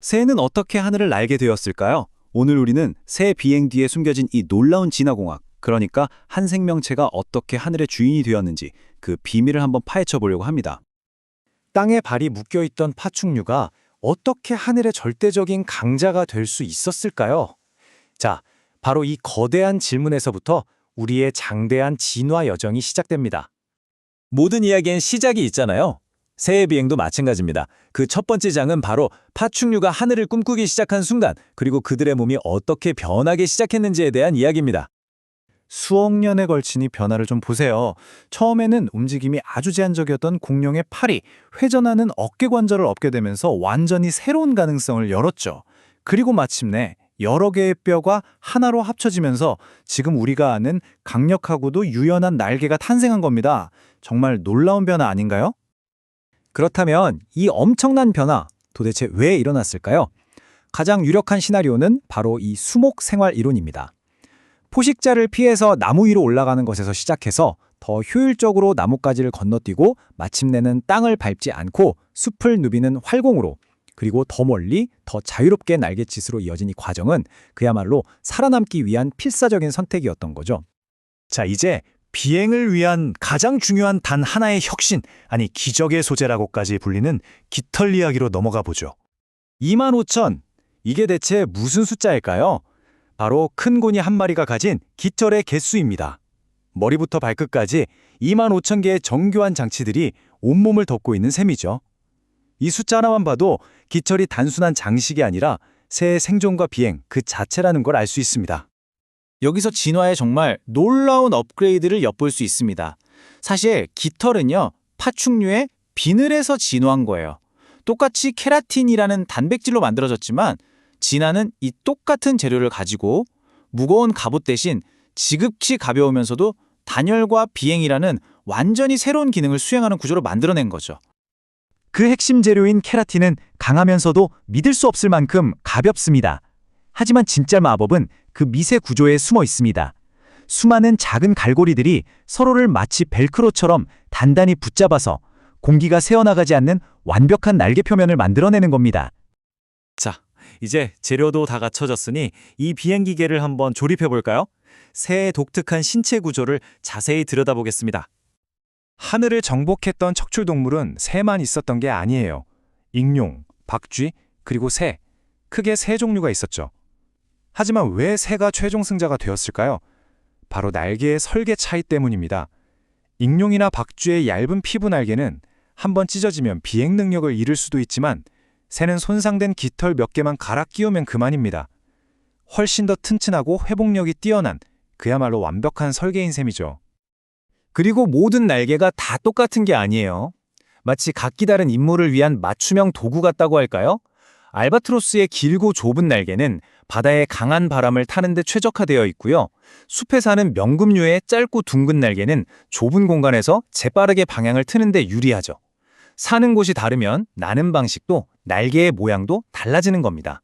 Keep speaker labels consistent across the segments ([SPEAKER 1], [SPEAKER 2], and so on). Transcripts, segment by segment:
[SPEAKER 1] 새는 어떻게 하늘을 날게 되었을까요? 오늘 우리는 새 비행 뒤에 숨겨진 이 놀라운 진화공학, 그러니까 한 생명체가 어떻게 하늘의 주인이 되었는지 그 비밀을 한번 파헤쳐 보려고 합니다.
[SPEAKER 2] 땅에 발이 묶여있던 파충류가 어떻게 하늘의 절대적인 강자가 될 수 있었을까요? 자, 바로 이 거대한 질문에서부터 우리의 장대한 진화 여정이 시작됩니다.
[SPEAKER 3] 모든 이야기엔 시작이 있잖아요. 새의 비행도 마찬가지입니다. 그 첫 번째 장은 바로 파충류가 하늘을 꿈꾸기 시작한 순간, 그리고 그들의 몸이 어떻게 변하기 시작했는지에 대한 이야기입니다.
[SPEAKER 2] 수억 년에 걸친 이 변화를 좀 보세요. 처음에는 움직임이 아주 제한적이었던 공룡의 팔이 회전하는 어깨 관절을 얻게 되면서 완전히 새로운 가능성을 열었죠. 그리고 마침내 여러 개의 뼈가 하나로 합쳐지면서 지금 우리가 아는 강력하고도 유연한 날개가 탄생한 겁니다. 정말 놀라운 변화 아닌가요?
[SPEAKER 3] 그렇다면 이 엄청난 변화, 도대체 왜 일어났을까요? 가장 유력한 시나리오는 바로 이 수목 생활 이론입니다. 포식자를 피해서 나무 위로 올라가는 것에서 시작해서 더 효율적으로 나뭇가지를 건너뛰고 마침내는 땅을 밟지 않고 숲을 누비는 활공으로, 그리고 더 멀리 더 자유롭게 날갯짓으로 이어진 이 과정은 그야말로 살아남기 위한 필사적인 선택이었던 거죠.
[SPEAKER 2] 자, 이제 비행을 위한 가장 중요한 단 하나의 혁신, 아니 기적의 소재라고까지 불리는 깃털 이야기로 넘어가 보죠.
[SPEAKER 3] 25,000, 이게 대체 무슨 숫자일까요?
[SPEAKER 2] 바로 큰 고니 한 마리가 가진 깃털의 개수입니다. 머리부터 발끝까지 25,000개의 정교한 장치들이 온몸을 덮고 있는 셈이죠. 이 숫자 하나만 봐도 깃털이 단순한 장식이 아니라 새의 생존과 비행 그 자체라는 걸 알 수 있습니다.
[SPEAKER 4] 여기서 진화의 정말 놀라운 업그레이드를 엿볼 수 있습니다. 사실 깃털은요, 파충류의 비늘에서 진화한 거예요. 똑같이 케라틴이라는 단백질로 만들어졌지만 진화는 이 똑같은 재료를 가지고 무거운 갑옷 대신 지극히 가벼우면서도 단열과 비행이라는 완전히 새로운 기능을 수행하는 구조로 만들어낸 거죠.
[SPEAKER 2] 그 핵심 재료인 케라틴은 강하면서도 믿을 수 없을 만큼 가볍습니다. 하지만 진짜 마법은 그 미세 구조에 숨어 있습니다. 수많은 작은 갈고리들이 서로를 마치 벨크로처럼 단단히 붙잡아서 공기가 새어나가지 않는 완벽한 날개 표면을 만들어내는 겁니다.
[SPEAKER 3] 자, 이제 재료도 다 갖춰졌으니 이 비행기계를 한번 조립해볼까요? 새의 독특한 신체 구조를 자세히 들여다보겠습니다.
[SPEAKER 2] 하늘을 정복했던 척출동물은 새만 있었던 게 아니에요. 익룡, 박쥐, 그리고 새, 크게 세 종류가 있었죠. 하지만 왜 새가 최종 승자가 되었을까요? 바로 날개의 설계 차이 때문입니다. 익룡이나 박쥐의 얇은 피부 날개는 한번 찢어지면 비행 능력을 잃을 수도 있지만 새는 손상된 깃털 몇 개만 갈아 끼우면 그만입니다. 훨씬 더 튼튼하고 회복력이 뛰어난 그야말로 완벽한 설계인 셈이죠.
[SPEAKER 4] 그리고 모든 날개가 다 똑같은 게 아니에요. 마치 각기 다른 임무를 위한 맞춤형 도구 같다고 할까요? 알바트로스의 길고 좁은 날개는 바다의 강한 바람을 타는 데 최적화되어 있고요. 숲에 사는 명금류의 짧고 둥근 날개는 좁은 공간에서 재빠르게 방향을 트는 데 유리하죠. 사는 곳이 다르면 나는 방식도 날개의 모양도 달라지는 겁니다.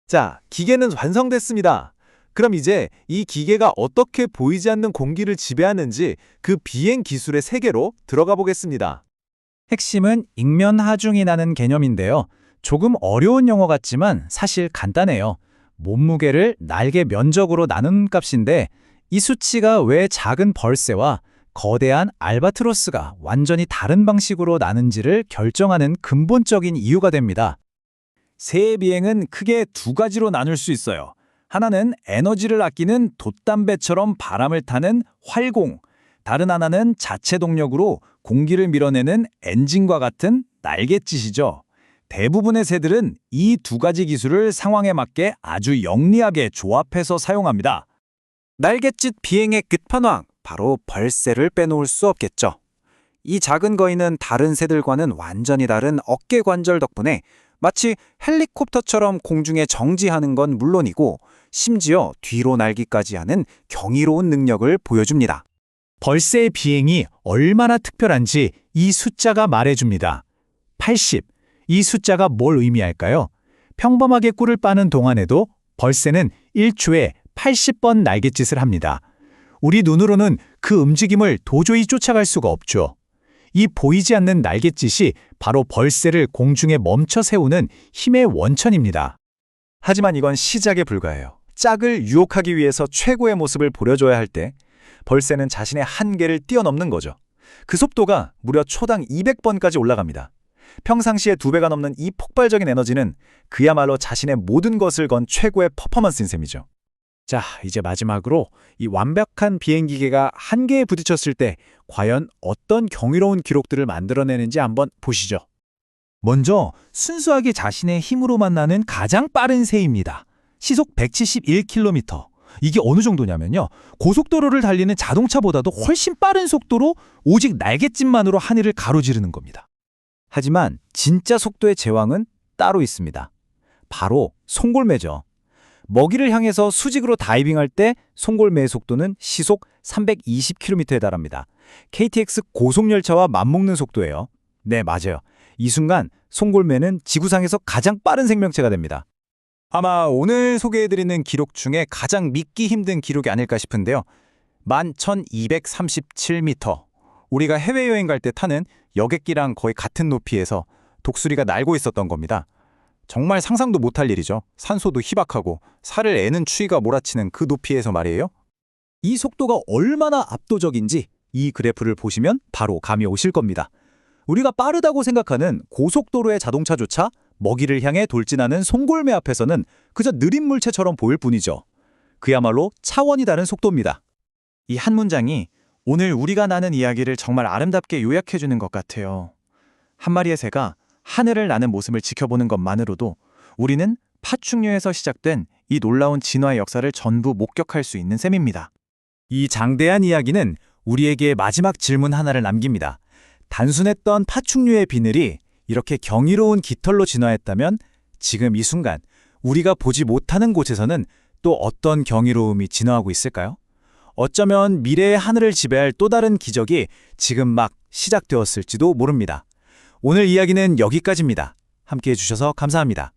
[SPEAKER 5] 자, 기계는 완성됐습니다. 그럼 이제 이 기계가 어떻게 보이지 않는 공기를 지배하는지 그 비행 기술의 세계로 들어가 보겠습니다.
[SPEAKER 4] 핵심은 익면하중이라는 개념인데요. 조금 어려운 용어 같지만 사실 간단해요. 몸무게를 날개 면적으로 나눈 값인데 이 수치가 왜 작은 벌새와 거대한 알바트로스가 완전히 다른 방식으로 나는지를 결정하는 근본적인 이유가 됩니다. 새의 비행은 크게 두 가지로 나눌 수 있어요. 하나는 에너지를 아끼는 돛담배처럼 바람을 타는 활공, 다른 하나는 자체 동력으로 공기를 밀어내는 엔진과 같은 날갯짓이죠. 대부분의 새들은 이 두 가지 기술을 상황에 맞게 아주 영리하게 조합해서 사용합니다. 날갯짓 비행의 끝판왕, 바로 벌새를 빼놓을 수 없겠죠. 이 작은 거인은 다른 새들과는 완전히 다른 어깨 관절 덕분에 마치 헬리콥터처럼 공중에 정지하는 건 물론이고 심지어 뒤로 날기까지 하는 경이로운 능력을 보여줍니다.
[SPEAKER 2] 벌새의 비행이 얼마나 특별한지 이 숫자가 말해줍니다. 80. 이 숫자가 뭘 의미할까요? 평범하게 꿀을 빠는 동안에도 벌새는 1초에 80번 날갯짓을 합니다. 우리 눈으로는 그 움직임을 도저히 쫓아갈 수가 없죠.
[SPEAKER 4] 이 보이지 않는 날갯짓이 바로 벌새를 공중에 멈춰 세우는 힘의 원천입니다.
[SPEAKER 1] 하지만 이건 시작에 불과해요. 짝을 유혹하기 위해서 최고의 모습을 보여줘야 할 때 벌새는 자신의 한계를 뛰어넘는 거죠. 그 속도가 무려 초당 200번까지 올라갑니다. 평상시에 2배가 넘는 이 폭발적인 에너지는 그야말로 자신의 모든 것을 건 최고의 퍼포먼스인 셈이죠.
[SPEAKER 4] 자, 이제 마지막으로 이 완벽한 비행기계가 한계에 부딪혔을 때 과연 어떤 경이로운 기록들을 만들어내는지 한번 보시죠. 먼저 순수하게 자신의 힘으로만 나는 가장 빠른 새입니다. 시속 171km. 이게 어느 정도냐면요. 고속도로를 달리는 자동차보다도 훨씬 빠른 속도로 오직 날갯짓만으로 하늘을 가로지르는 겁니다.
[SPEAKER 3] 하지만 진짜 속도의 제왕은 따로 있습니다. 바로 송골매죠. 먹이를 향해서 수직으로 다이빙할 때 송골매의 속도는 시속 320km에 달합니다. KTX 고속열차와 맞먹는 속도예요. 네, 맞아요. 이 순간 송골매는 지구상에서 가장 빠른 생명체가 됩니다. 아마 오늘 소개해드리는 기록 중에 가장 믿기 힘든 기록이 아닐까 싶은데요. 11,237m. 우리가 해외여행 갈 때 타는 여객기랑 거의 같은 높이에서 독수리가 날고 있었던 겁니다. 정말 상상도 못할 일이죠. 산소도 희박하고 살을 애는 추위가 몰아치는 그 높이에서 말이에요. 이 속도가 얼마나 압도적인지 이 그래프를 보시면 바로 감이 오실 겁니다. 우리가 빠르다고 생각하는 고속도로의 자동차조차 먹이를 향해 돌진하는 송골매 앞에서는 그저 느린 물체처럼 보일 뿐이죠. 그야말로 차원이 다른 속도입니다. 이 한 문장이 오늘 우리가 나눈 이야기를 정말 아름답게 요약해주는 것 같아요. 한 마리의 새가 하늘을 나는 모습을 지켜보는 것만으로도 우리는 파충류에서 시작된 이 놀라운 진화의 역사를 전부 목격할 수 있는 셈입니다. 이 장대한 이야기는 우리에게 마지막 질문 하나를 남깁니다. 단순했던 파충류의 비늘이 이렇게 경이로운 깃털로 진화했다면 지금 이 순간 우리가 보지 못하는 곳에서는 또 어떤 경이로움이 진화하고 있을까요? 어쩌면 미래의 하늘을 지배할 또 다른 기적이 지금 막 시작되었을지도 모릅니다. 오늘 이야기는 여기까지입니다. 함께해 주셔서 감사합니다.